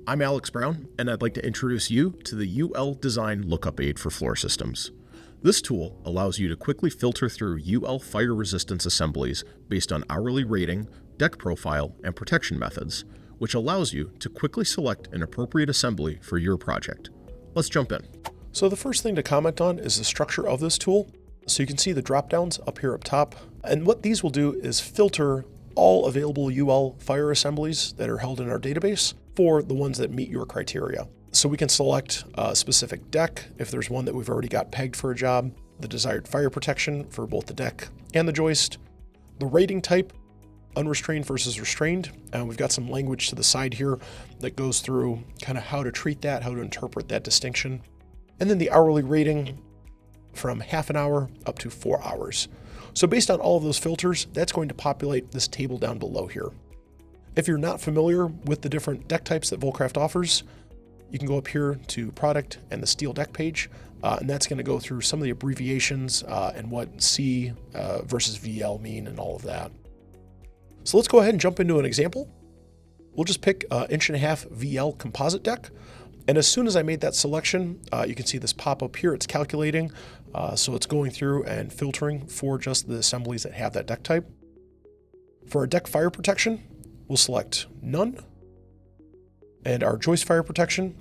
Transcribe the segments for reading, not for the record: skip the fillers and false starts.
I'm Alex Brown, and I'd like to introduce you to the UL Design Lookup Aid for floor systems. This tool allows you to quickly filter through UL fire resistance assemblies based on hourly rating, deck profile, and protection methods, which allows you to quickly select an appropriate assembly for your project. Let's jump in. So the first thing to comment on is the structure of this tool. So you can see the drop downs up here up top. And what these will do is filter all available UL fire assemblies that are held in our database for the ones that meet your criteria. So we can select a specific deck if there's one that we've already got pegged for a job, the desired fire protection for both the deck and the joist, the rating type, unrestrained versus restrained. And we've got some language to the side here that goes through kind of how to treat that, how to interpret that distinction. And then the hourly rating from half an hour up to 4 hours. So based on all of those filters, that's going to populate this table down below here. If you're not familiar with the different deck types that Vulcraft offers, you can go up here to product and the steel deck page, and that's going to go through some of the abbreviations and what C versus VL mean and all of that. So let's go ahead and jump into an example. We'll just pick 1.5 inch VL composite deck. And as soon as I made that selection, you can see this pop up here. It's calculating. So it's going through and filtering for just the assemblies that have that deck type. For our deck fire protection, we'll select none. And our joist fire protection,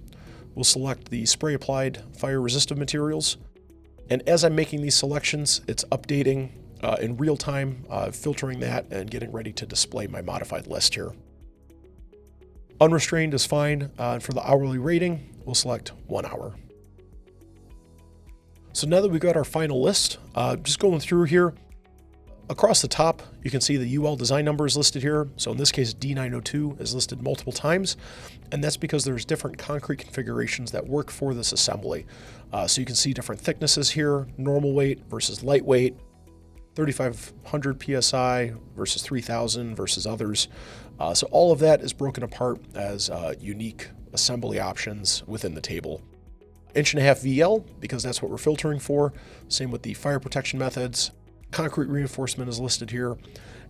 we'll select the spray applied fire resistive materials. And as I'm making these selections, it's updating in real time, filtering that and getting ready to display my modified list here. Unrestrained is fine. And for the hourly rating, we'll select 1 hour. So now that we've got our final list, just going through here, across the top, you can see the UL design number is listed here. So in this case, D902 is listed multiple times, and that's because there's different concrete configurations that work for this assembly. So you can see different thicknesses here, normal weight versus lightweight, 3,500 PSI versus 3,000 versus others. So all of that is broken apart as unique assembly options within the table. 1.5 inch VL, because that's what we're filtering for. Same with the fire protection methods. Concrete reinforcement is listed here.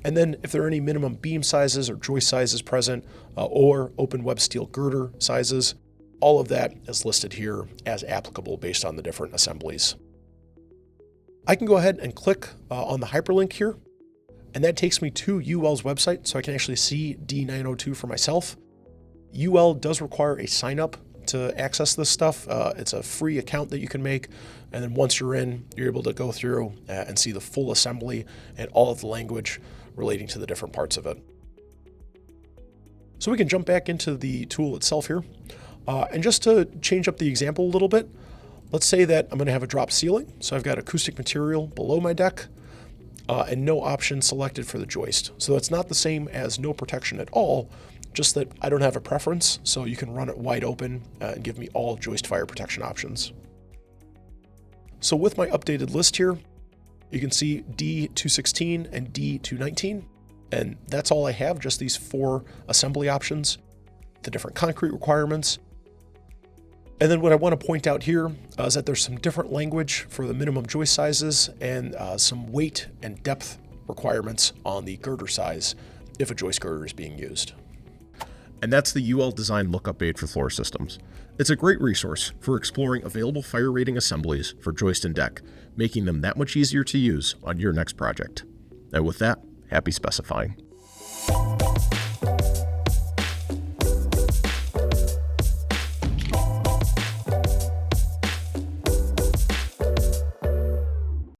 And then if there are any minimum beam sizes or joist sizes present, or open web steel girder sizes, all of that is listed here as applicable based on the different assemblies. I can go ahead and click on the hyperlink here, and that takes me to UL's website, so I can actually see D902 for myself. UL does require a sign up to access this stuff. It's a free account that you can make, and then once you're in, you're able to go through and see the full assembly and all of the language relating to the different parts of it. So we can jump back into the tool itself here, and just to change up the example a little bit, let's say that I'm going to have a drop ceiling, so I've got acoustic material below my deck, and no option selected for the joist. So it's not the same as no protection at all, just that I don't have a preference, so you can run it wide open and give me all joist fire protection options. So with my updated list here, you can see D216 and D219, and that's all I have, just these 4 assembly options, the different concrete requirements. And then what I want to point out here is that there's some different language for the minimum joist sizes and some weight and depth requirements on the girder size if a joist girder is being used. And that's the UL Design Lookup Aid for floor systems. It's a great resource for exploring available fire rating assemblies for joist and deck, making them that much easier to use on your next project. And with that, happy specifying.